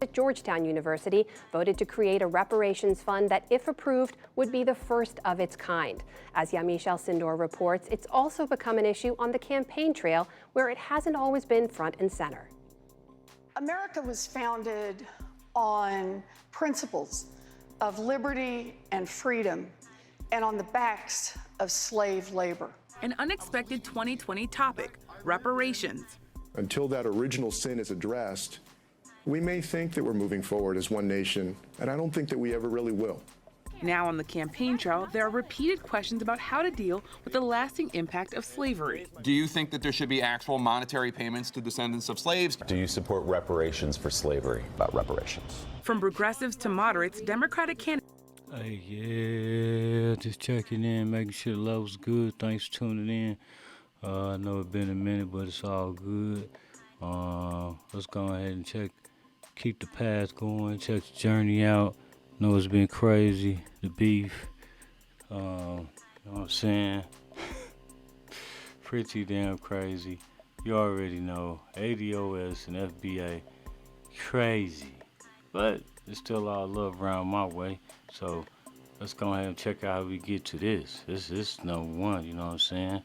at Georgetown University voted to create a reparations fund that, if approved, would be the first of its kind. As Yamiche Alcindor reports, it's also become an issue on the campaign trail where it hasn't always been front and center. America was founded on principles of liberty and freedom and on the backs of slave labor. An unexpected 2020 topic, reparations. Until that original sin is addressed, we may think that we're moving forward as one nation, and I don't think that we ever really will. Now on the campaign trail, there are repeated questions about how to deal with the lasting impact of slavery. Do you think that there should be actual monetary payments to descendants of slaves? Do you support reparations for slavery? About reparations. From progressives to moderates, Democratic candidates. Hey, yeah, just checking in, making sure the level's good. Thanks for tuning in. I know it's been a minute, but it's all good. Let's go ahead and keep the path going, check the journey out. Know it's been crazy, the beef, you know what I'm saying? Pretty damn crazy. You already know, ADOS and FBA, crazy. But there's still a lot of love around my way, so let's go ahead and check out how we get to this. This is number one, you know what I'm saying?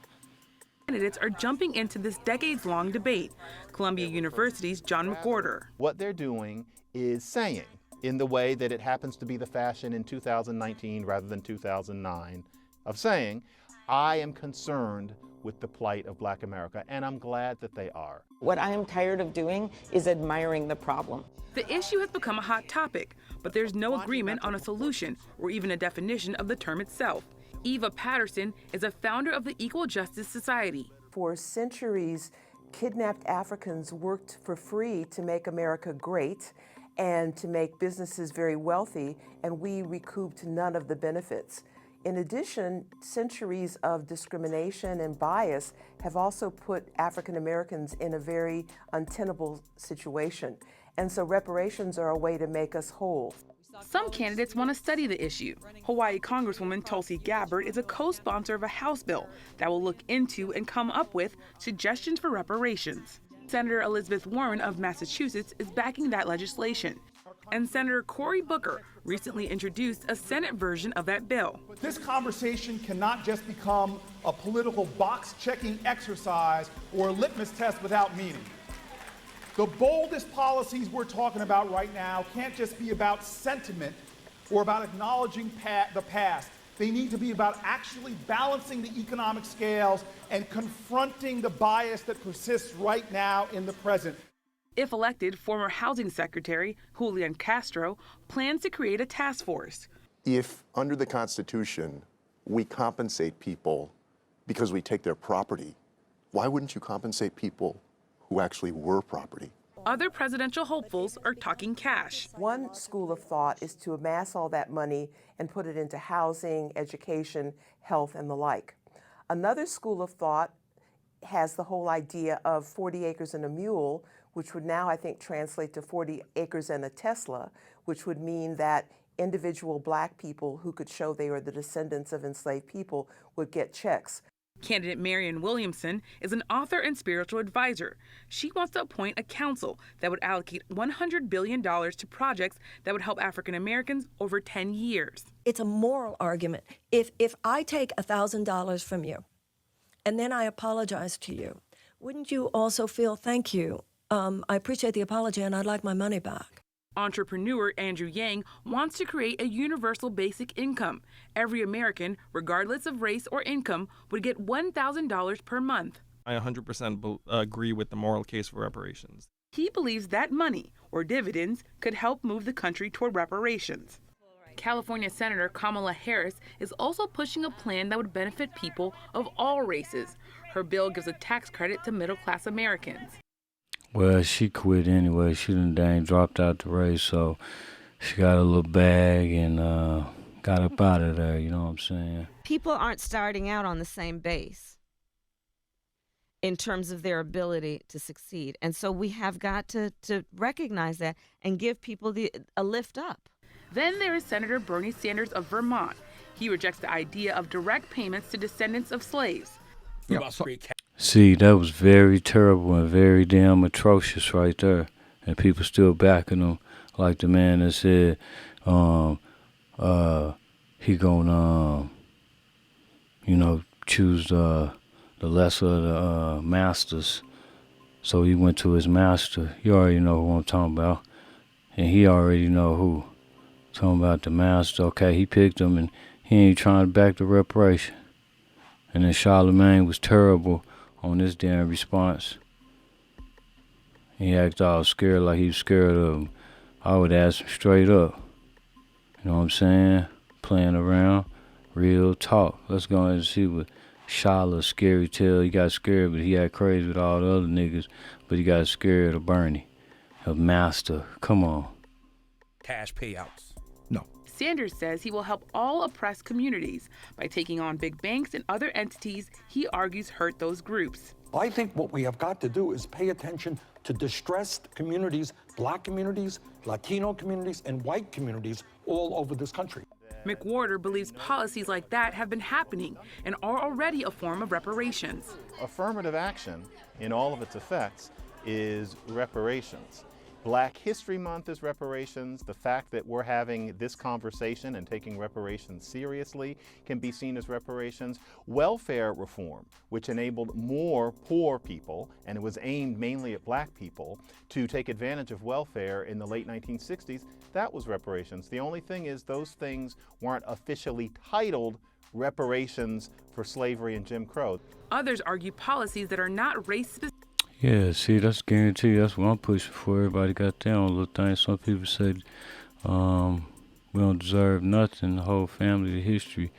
Candidates are jumping into this decades-long debate. Columbia University's John McWhorter. What they're doing is saying, in the way that it happens to be the fashion in 2019 rather than 2009, of saying, I am concerned with the plight of Black America, and I'm glad that they are. What I am tired of doing is admiring the problem. The issue has become a hot topic, but there's no agreement on a solution or even a definition of the term itself. Eva Patterson is a founder of the Equal Justice Society. For centuries, kidnapped Africans worked for free to make America great and to make businesses very wealthy, and we recouped none of the benefits. In addition, centuries of discrimination and bias have also put African Americans in a very untenable situation. And so reparations are a way to make us whole. Some candidates want to study the issue. Hawaii Congresswoman Tulsi Gabbard is a co-sponsor of a House bill that will look into and come up with suggestions for reparations. Senator Elizabeth Warren of Massachusetts is backing that legislation. And Senator Cory Booker recently introduced a Senate version of that bill. This conversation cannot just become a political box-checking exercise or a litmus test without meaning. The boldest policies we're talking about right now can't just be about sentiment or about acknowledging the past. They need to be about actually balancing the economic scales and confronting the bias that persists right now in the present. If elected, former Housing Secretary Julian Castro plans to create a task force. If, under the Constitution, we compensate people because we take their property, why wouldn't you compensate people who actually were property? Other presidential hopefuls are talking cash. One school of thought is to amass all that money and put it into housing, education, health, and the like. Another school of thought has the whole idea of 40 acres and a mule, which would now, I think, translate to 40 acres and a Tesla, which would mean that individual Black people who could show they were the descendants of enslaved people would get checks. Candidate Marianne Williamson is an author and spiritual advisor. She wants to appoint a council that would allocate $100 billion to projects that would help African Americans over 10 years. It's a moral argument. If I take $1,000 from you and then I apologize to you, wouldn't you also feel, thank you, I appreciate the apology and I'd like my money back? Entrepreneur Andrew Yang wants to create a universal basic income. Every American, regardless of race or income, would get $1,000 per month. I 100% agree with the moral case for reparations. He believes that money, or dividends, could help move the country toward reparations. California Senator Kamala Harris is also pushing a plan that would benefit people of all races. Her bill gives a tax credit to middle-class Americans. Well, she quit anyway. She dang dropped out the race, so she got a little bag and got up out of there, you know what I'm saying? People aren't starting out on the same base in terms of their ability to succeed. And so we have got to recognize that and give people a lift up. Then there is Senator Bernie Sanders of Vermont. He rejects the idea of direct payments to descendants of slaves. Yeah, see, that was very terrible and very damn atrocious right there. And people still backing them like the man that said, he gonna, choose the lesser of the masters. So he went to his master. You already know who I'm talking about. And he already know who. Talking about the master. Okay, he picked him and he ain't trying to back the reparation. And then Charlemagne was terrible on this damn response. He acted all scared like he was scared of him. I would ask him straight up. You know what I'm saying? Playing around. Real talk. Let's go ahead and see what Shala scary tale. He got scared, but he got crazy with all the other niggas. But he got scared of Bernie. Of Master. Come on. Cash payouts. Sanders says he will help all oppressed communities by taking on big banks and other entities he argues hurt those groups. I think what we have got to do is pay attention to distressed communities, Black communities, Latino communities, and white communities all over this country. McWhorter believes policies like that have been happening and are already a form of reparations. Affirmative action, in all of its effects, is reparations. Black History Month is reparations. The fact that we're having this conversation and taking reparations seriously can be seen as reparations. Welfare reform, which enabled more poor people, and it was aimed mainly at Black people, to take advantage of welfare in the late 1960s, that was reparations. The only thing is those things weren't officially titled reparations for slavery and Jim Crow. Others argue policies that are not race-specific. Yeah, see, that's guaranteed. That's what I'm pushing for. Everybody got their own little thing. Some people say we don't deserve nothing, the whole family, the history.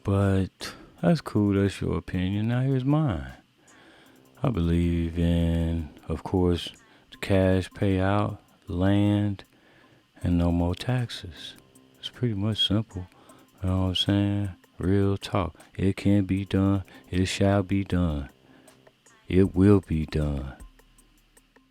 But that's cool. That's your opinion. Now here's mine. I believe in, of course, the cash payout, land, and no more taxes. It's pretty much simple. You know what I'm saying? Real talk. It can be done. It shall be done. It will be done.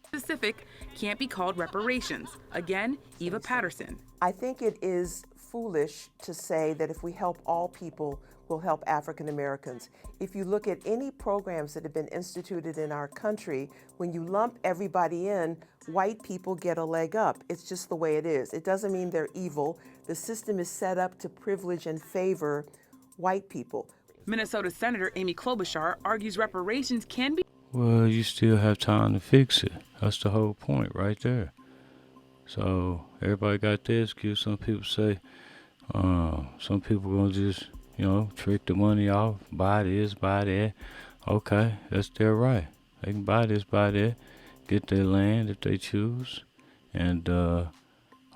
Specific can't be called reparations. Again, Eva Patterson. I think it is foolish to say that if we help all people, we'll help African Americans. If you look at any programs that have been instituted in our country, when you lump everybody in, white people get a leg up. It's just the way it is. It doesn't mean they're evil. The system is set up to privilege and favor white people. Minnesota Senator Amy Klobuchar argues reparations can be. Well, you still have time to fix it. That's the whole point right there. So everybody got their excuse. Some people say, some people gonna just, trick the money off, buy this, buy that. Okay, that's their right. They can buy this, buy that, get their land if they choose, and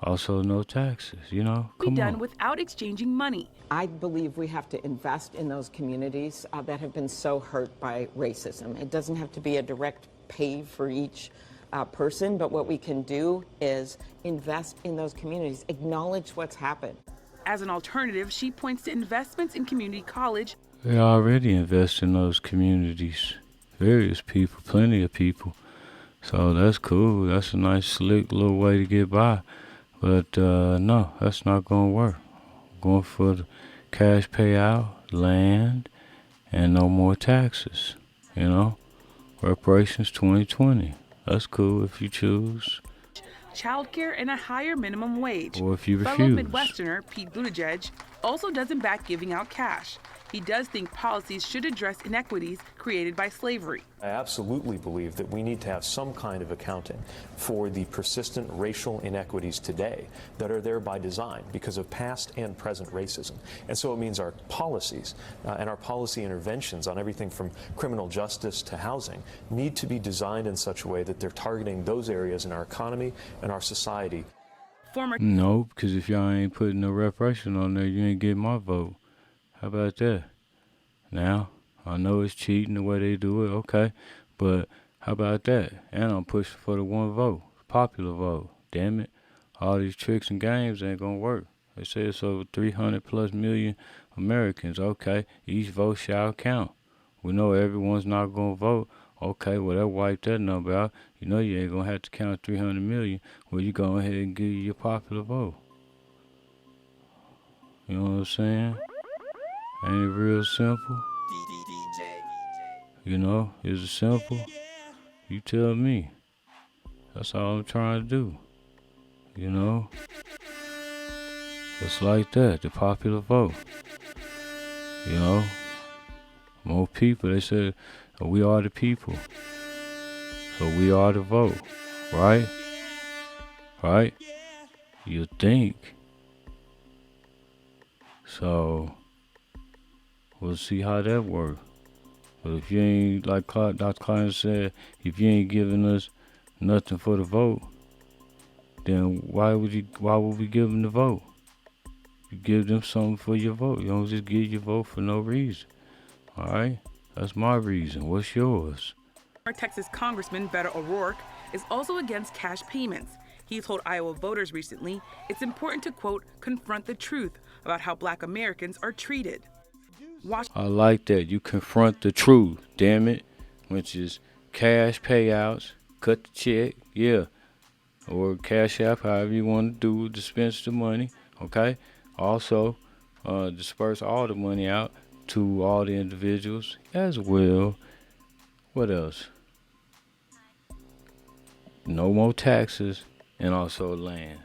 also no taxes, Come be done on. without exchanging money. I believe we have to invest in those communities that have been so hurt by racism. It doesn't have to be a direct pay for each person, but what we can do is invest in those communities, acknowledge what's happened. As an alternative, she points to investments in community college. They already invest in those communities. Various people, plenty of people. So that's cool. That's a nice, slick little way to get by. But no, that's not going to work. I'm going for the cash payout, land, and no more taxes. Reparations 2020. That's cool if you choose. Childcare and a higher minimum wage. Or if you Fellow refuse. Midwesterner Pete Buttigieg also doesn't back giving out cash. He does think policies should address inequities created by slavery. I absolutely believe that we need to have some kind of accounting for the persistent racial inequities today that are there by design because of past and present racism. And so it means our policies and our policy interventions on everything from criminal justice to housing need to be designed in such a way that they're targeting those areas in our economy and our society. No, because if y'all ain't putting no reparation on there, you ain't getting my vote. How about that? Now, I know it's cheating the way they do it, okay, but how about that? And I'm pushing for the one vote, popular vote. Damn it, all these tricks and games ain't gonna work. They say it's over 300+ million Americans. Okay, each vote shall count. We know everyone's not gonna vote. Okay, well, that wipe that number out. You ain't gonna have to count 300 million. Well, you go ahead and give your popular vote. You know what I'm saying? Ain't it real simple? Is it simple? You tell me. That's all I'm trying to do. You know? It's like that, the popular vote. You know? More people, they said, we are the people. So we are the vote, right? Right? You think. So, we'll see how that works. But if you ain't, like Dr. Klein said, if you ain't giving us nothing for the vote, then why would we give them the vote? You give them something for your vote. You don't just give your vote for no reason. All right? That's my reason. What's yours? Texas Congressman Beto O'Rourke is also against cash payments. He told Iowa voters recently it's important to, quote, confront the truth about how Black Americans are treated. I like that. You confront the truth, damn it, which is cash payouts, cut the check, yeah, or cash app, however you want to do, dispense the money, okay? Also, disperse all the money out to all the individuals as well. What else? No more taxes and also land.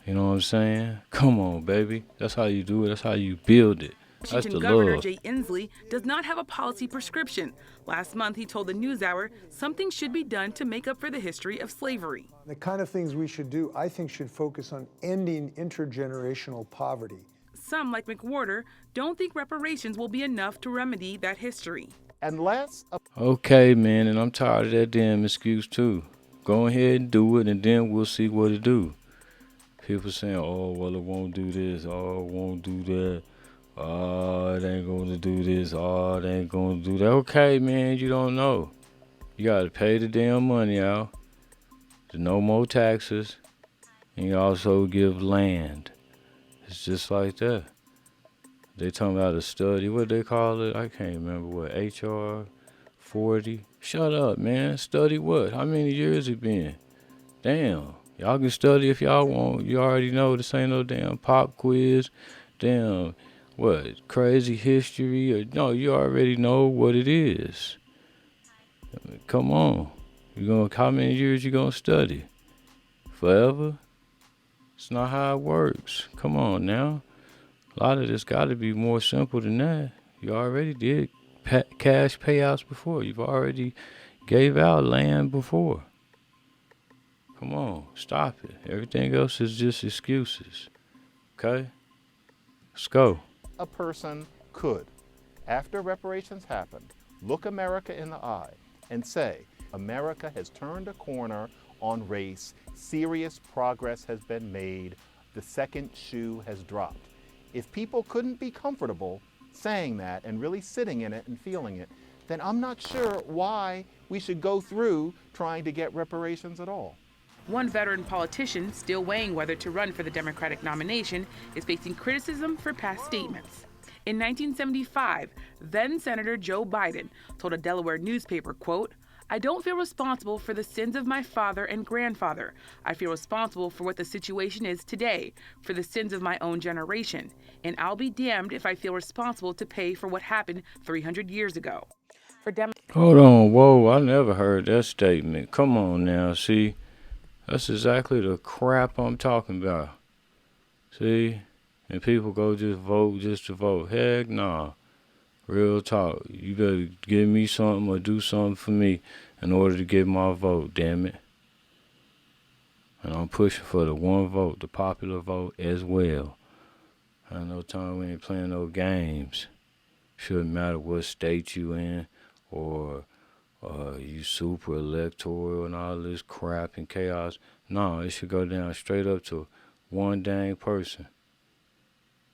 You know what I'm saying? Come on, baby. That's how you do it. That's how you build it. That's Washington the Governor love. Jay Inslee does not have a policy prescription. Last month, he told the NewsHour something should be done to make up for the history of slavery. The kind of things we should do, I think, should focus on ending intergenerational poverty. Some, like McWhorter, don't think reparations will be enough to remedy that history. Unless Okay, man, and I'm tired of that damn excuse too. Go ahead and do it, and then we'll see what it do. People saying, oh, well, it won't do this, oh, it won't do that. Oh, it ain't going to do this. Oh, it ain't going to do that. Okay, man, you don't know. You got to pay the damn money out. There's no more taxes. And you also give land. It's just like that. They talking about a study. What they call it? I can't remember what. HR 40. Shut up, man. Study what? How many years it been? Damn. Y'all can study if y'all want. You already know this ain't no damn pop quiz. Damn. What, crazy history? Or no, you already know what it is. Come on. How many years you gonna study? Forever? It's not how it works. Come on now. A lot of this gotta be more simple than that. You already did cash payouts before. You've already gave out land before. Come on, stop it. Everything else is just excuses. Okay? Let's go. a person could, after reparations happened, look America in the eye and say, America has turned a corner on race, serious progress has been made, the second shoe has dropped. If people couldn't be comfortable saying that and really sitting in it and feeling it, then I'm not sure why we should go through trying to get reparations at all. One veteran politician, still weighing whether to run for the Democratic nomination, is facing criticism for past statements. In 1975, then Senator Joe Biden told a Delaware newspaper, quote, "I don't feel responsible for the sins of my father and grandfather. I feel responsible for what the situation is today, for the sins of my own generation. And I'll be damned if I feel responsible to pay for what happened 300 years ago." Hold on, whoa, I never heard that statement. Come on now, see? That's exactly the crap I'm talking about. See? And people go just vote just to vote. Heck nah. Real talk. You better give me something or do something for me in order to get my vote, damn it. And I'm pushing for the one vote, the popular vote as well. I know time we ain't playing no games. Shouldn't matter what state you in or you super electoral and all this crap and chaos. No, it should go down straight up to one dang person.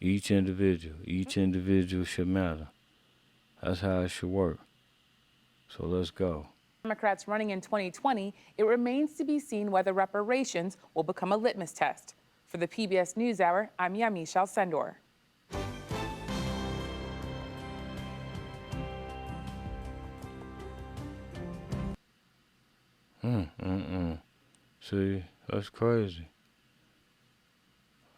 Each individual should matter. That's how it should work. So let's go. Democrats running in 2020, it remains to be seen whether reparations will become a litmus test. For the PBS NewsHour, I'm Yamiche Alcindor. See, that's crazy.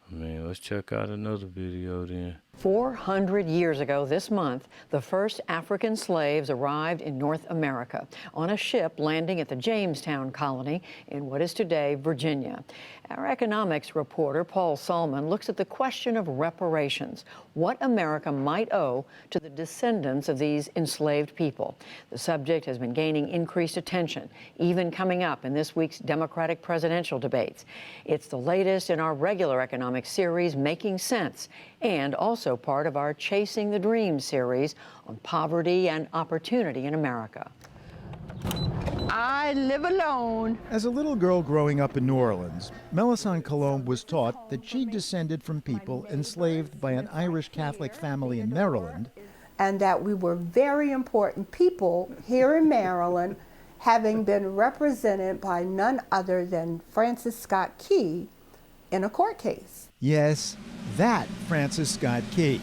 I mean, let's check out another video then. 400 years ago this month, the first African slaves arrived in North America on a ship landing at the Jamestown colony in what is today Virginia. Our economics reporter, Paul Solman, looks at the question of reparations, what America might owe to the descendants of these enslaved people. The subject has been gaining increased attention, even coming up in this week's Democratic presidential debates. It's the latest in our regular economic series, Making Sense, and also part of our Chasing the Dream series on poverty and opportunity in America. I live alone. As a little girl growing up in New Orleans, Melisande Colombe was taught that she descended from people enslaved by an Irish Catholic family in Maryland. And that we were very important people here in Maryland, having been represented by none other than Francis Scott Key in a court case. Yes, that Francis Scott Key.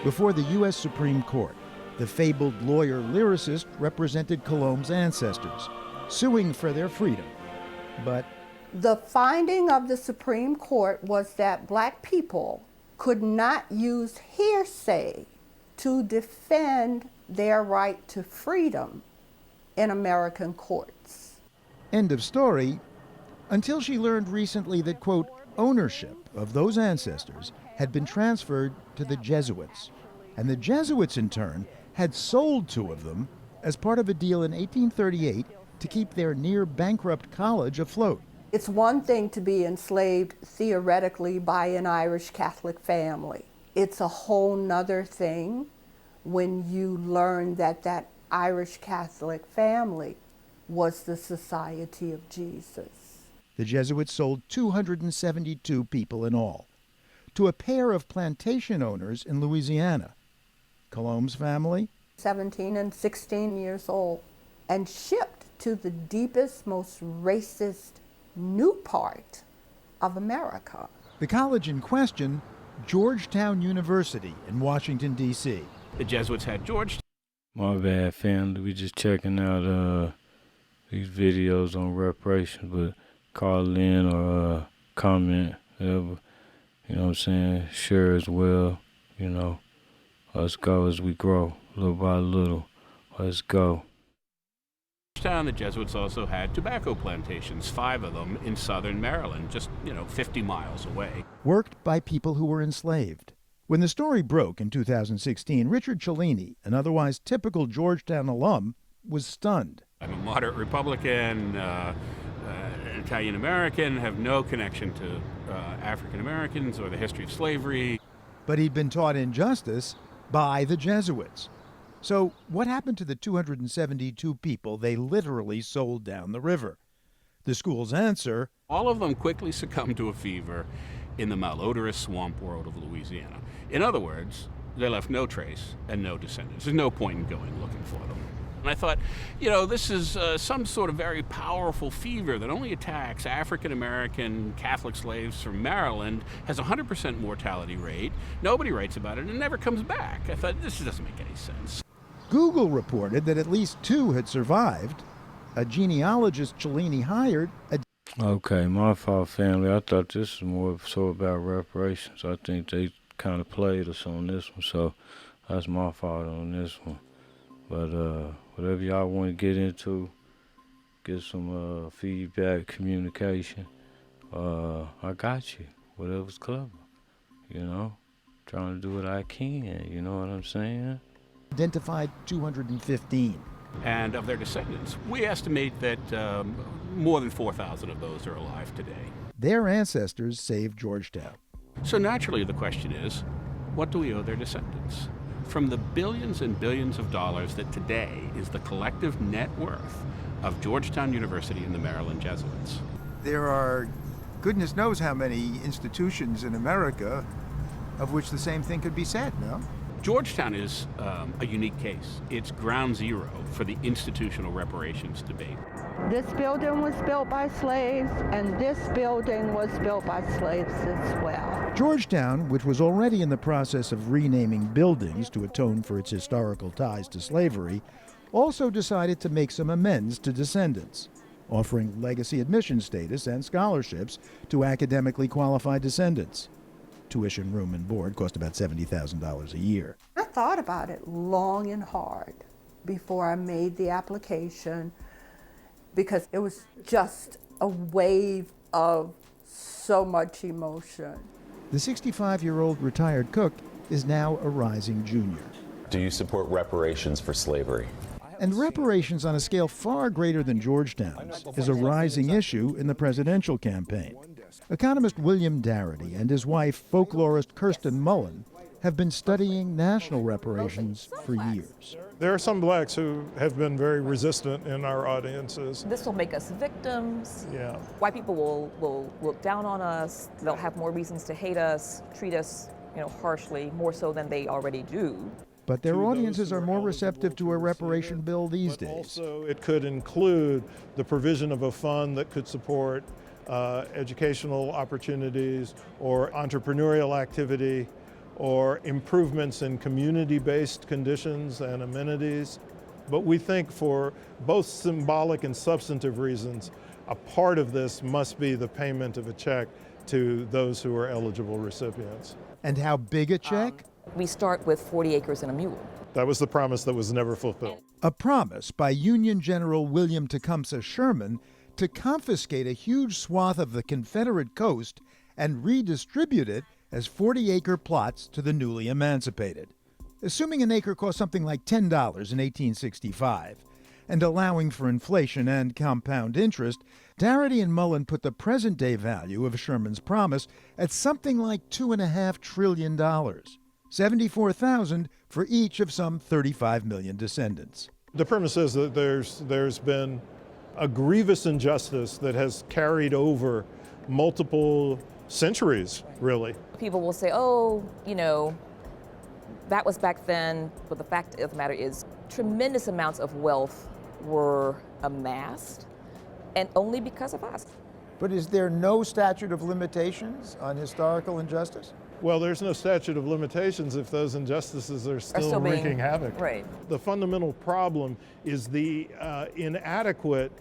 Before the U.S. Supreme Court, the fabled lawyer-lyricist represented Colombe's ancestors, suing for their freedom. But the finding of the Supreme Court was that black people could not use hearsay to defend their right to freedom in American courts. End of story, until she learned recently that, quote, ownership of those ancestors had been transferred to the Jesuits. And the Jesuits, in turn, had sold 2 of them as part of a deal in 1838 to keep their near-bankrupt college afloat. It's one thing to be enslaved theoretically by an Irish Catholic family. It's a whole nother thing when you learn that that Irish Catholic family was the Society of Jesus. The Jesuits sold 272 people in all to a pair of plantation owners in Louisiana. Colombe's family, 17 and 16 years old, and shipped to the deepest, most racist new part of America. The college in question, Georgetown University in Washington, D.C. The Jesuits had Georgetown. My bad, family. We just checking out these videos on reparations, but call in or comment, whatever. You know what I'm saying? Share as well, you know. Let's go as we grow, little by little. Let's go. The Jesuits also had tobacco plantations, 5 of them in southern Maryland, just, 50 miles away. Worked by people who were enslaved. When the story broke in 2016, Richard Cellini, an otherwise typical Georgetown alum, was stunned. I'm a moderate Republican, Italian American, have no connection to African Americans or the history of slavery. But he'd been taught injustice by the Jesuits. So what happened to the 272 people they literally sold down the river? The school's answer: all of them quickly succumbed to a fever in the malodorous swamp world of Louisiana. In other words, they left no trace and no descendants. There's no point in going looking for them. And I thought, this is some sort of very powerful fever that only attacks African American Catholic slaves from Maryland, has a 100% mortality rate. Nobody writes about it, and it never comes back. I thought, this doesn't make any sense. Google reported that at least 2 had survived. A genealogist Cellini hired. Okay, my fault, family. I thought this was more so about reparations. I think they kind of played us on this one, so that's my fault on this one. But whatever y'all want to get into, get some feedback, communication, I got you. Whatever's clever, trying to do what I can, you know what I'm saying? Identified 215. And of their descendants, we estimate that more than 4,000 of those are alive today. Their ancestors saved Georgetown. So naturally the question is, what do we owe their descendants? From the billions and billions of dollars that today is the collective net worth of Georgetown University and the Maryland Jesuits. There are goodness knows how many institutions in America of which the same thing could be said, no? Georgetown is a unique case. It's ground zero for the institutional reparations debate. This building was built by slaves, and this building was built by slaves as well. Georgetown, which was already in the process of renaming buildings to atone for its historical ties to slavery, also decided to make some amends to descendants. offering legacy admission status and scholarships to academically qualified descendants. Tuition, room, and board cost about $70,000 a year. I thought about it long and hard before I made the application because it was just a wave of so much emotion. The 65-year-old retired cook is now a rising junior. Do you support reparations for slavery? And reparations on a scale far greater than Georgetown's is a rising issue in the presidential campaign. Economist William Darity and his wife, folklorist Kirsten Mullen, have been studying national reparations for years. There are some blacks who have been very resistant in our audiences. This will make us victims. Yeah. White people will look down on us. They'll have more reasons to hate us, treat us, harshly, more so than they already do. But their audiences are more receptive to a reparation bill these days. Also, it could include the provision of a fund that could support educational opportunities or entrepreneurial activity or improvements in community-based conditions and amenities. But we think for both symbolic and substantive reasons, a part of this must be the payment of a check to those who are eligible recipients. And how big a check? We start with 40 acres and a mule. That was the promise that was never fulfilled. A promise by Union General William Tecumseh Sherman to confiscate a huge swath of the Confederate coast and redistribute it as 40-acre plots to the newly emancipated. Assuming an acre cost something like $10 in 1865, and allowing for inflation and compound interest, Darity and Mullen put the present-day value of Sherman's promise at something like $2.5 trillion, $74,000 for each of some 35 million descendants. The premise is that there's been a grievous injustice that has carried over multiple centuries, really. People will say, that was back then, but the fact of the matter is tremendous amounts of wealth were amassed, and only because of us. But is there no statute of limitations on historical injustice? Well, there's no statute of limitations if those injustices are still wreaking havoc. Right. The fundamental problem is the inadequate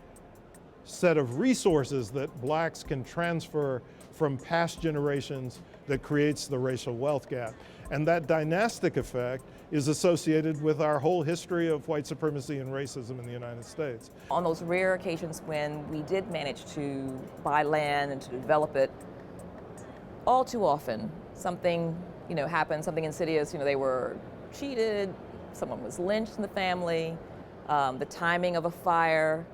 set of resources that blacks can transfer from past generations that creates the racial wealth gap. And that dynastic effect is associated with our whole history of white supremacy and racism in the United States. On those rare occasions when we did manage to buy land and to develop it, all too often something happened, something insidious. They were cheated, someone was lynched in the family, the timing of a fire.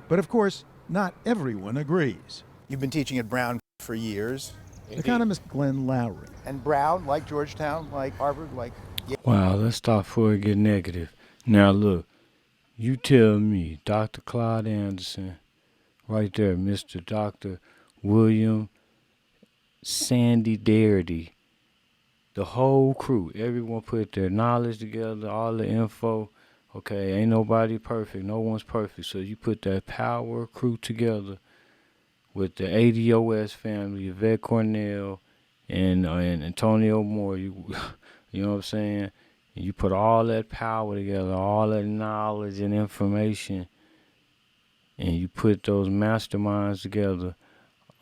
But of course, not everyone agrees. You've been teaching at Brown for years. Economist Glenn Lowry. And Brown, like Georgetown, like Harvard, like... Wow, let's stop before it get negative. Now look, you tell me, Dr. Claude Anderson, right there, Mr. Dr. William Sandy Darity, the whole crew, everyone put their knowledge together, all the info. Okay, ain't nobody perfect, no one's perfect. So you put that power crew together with the ADOS family, Yvette Cornell, and Antonio Moore, you know what I'm saying? And you put all that power together, all that knowledge and information, and you put those masterminds together.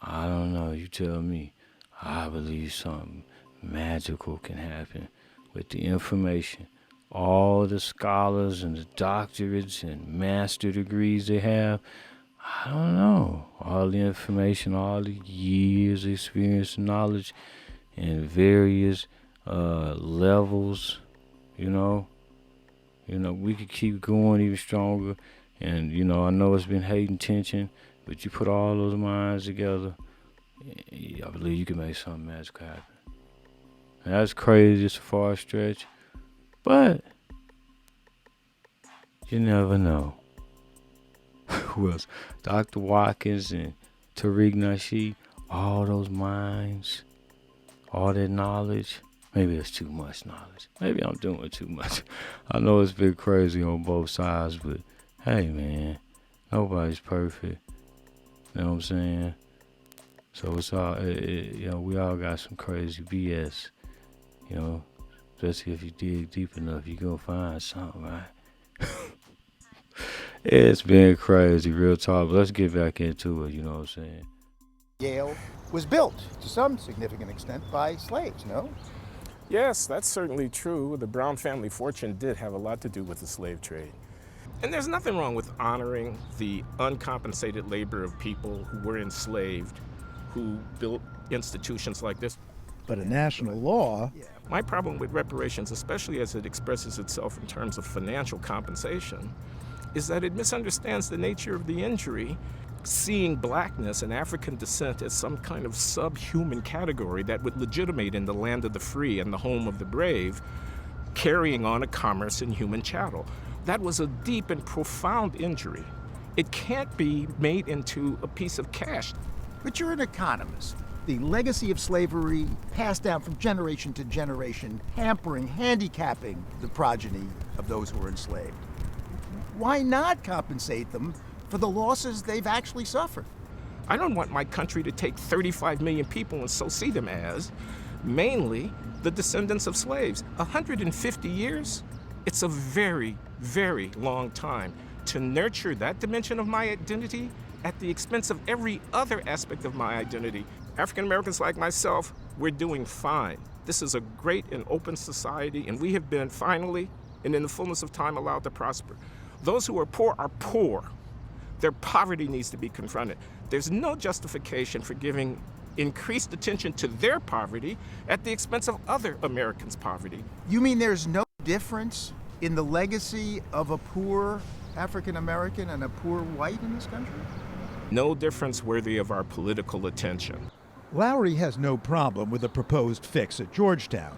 I don't know, you tell me. I believe something magical can happen with the information. All the scholars and the doctorates and master degrees they have, I don't know. All the information, all the years, experience, knowledge, and various levels, we could keep going even stronger. And, I know it's been hate and tension, but you put all those minds together, I believe you can make something magical happen. And that's crazy, it's a far stretch, but you never know. Who else? Dr. Watkins and Tariq Nasheed, all those minds, all that knowledge. Maybe it's too much knowledge. Maybe I'm doing too much. I know it's been crazy on both sides, but hey, man, nobody's perfect. You know what I'm saying? So it's all, we all got some crazy BS, especially if you dig deep enough, you're going to find something, right? It's been crazy, real talk. But let's get back into it, you know what I'm saying? Yale was built to some significant extent by slaves, no? Yes, that's certainly true. The Brown family fortune did have a lot to do with the slave trade. And there's nothing wrong with honoring the uncompensated labor of people who were enslaved, who built institutions like this. But a national law. My problem with reparations, especially as it expresses itself in terms of financial compensation, is that it misunderstands the nature of the injury, seeing blackness and African descent as some kind of subhuman category that would legitimate in the land of the free and the home of the brave, carrying on a commerce in human chattel. That was a deep and profound injury. It can't be made into a piece of cash. But you're an economist. The legacy of slavery passed down from generation to generation, hampering, handicapping the progeny of those who were enslaved. Why not compensate them for the losses they've actually suffered? I don't want my country to take 35 million people and so see them as mainly the descendants of slaves. 150 years? It's a very, very long time to nurture that dimension of my identity at the expense of every other aspect of my identity. African Americans like myself, we're doing fine. This is a great and open society, and we have been finally, and in the fullness of time, allowed to prosper. Those who are poor are poor. Their poverty needs to be confronted. There's no justification for giving increased attention to their poverty at the expense of other Americans' poverty. You mean there's no difference in the legacy of a poor African American and a poor white in this country? No difference worthy of our political attention. Lowry has no problem with the proposed fix at Georgetown.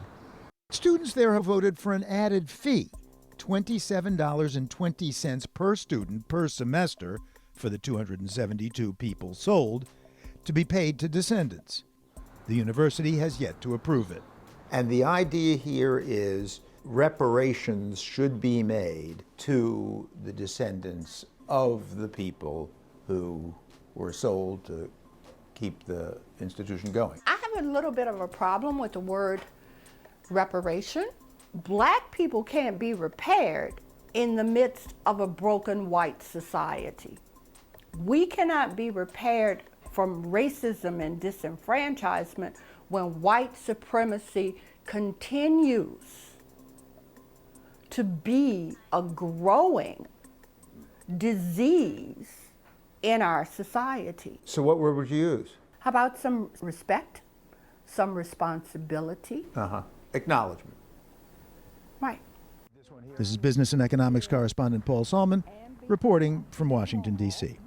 Students there have voted for an added fee, $27.20 per student per semester for the 272 people sold, to be paid to descendants. The university has yet to approve it. And the idea here is reparations should be made to the descendants of the people who were sold to keep the institution going. I have a little bit of a problem with the word reparation. Black people can't be repaired in the midst of a broken white society. We cannot be repaired from racism and disenfranchisement when white supremacy continues to be a growing disease in our society. So what word would you use? How about some respect, some responsibility? Acknowledgement. Right. This is business and economics correspondent Paul Salman reporting from Washington, D.C.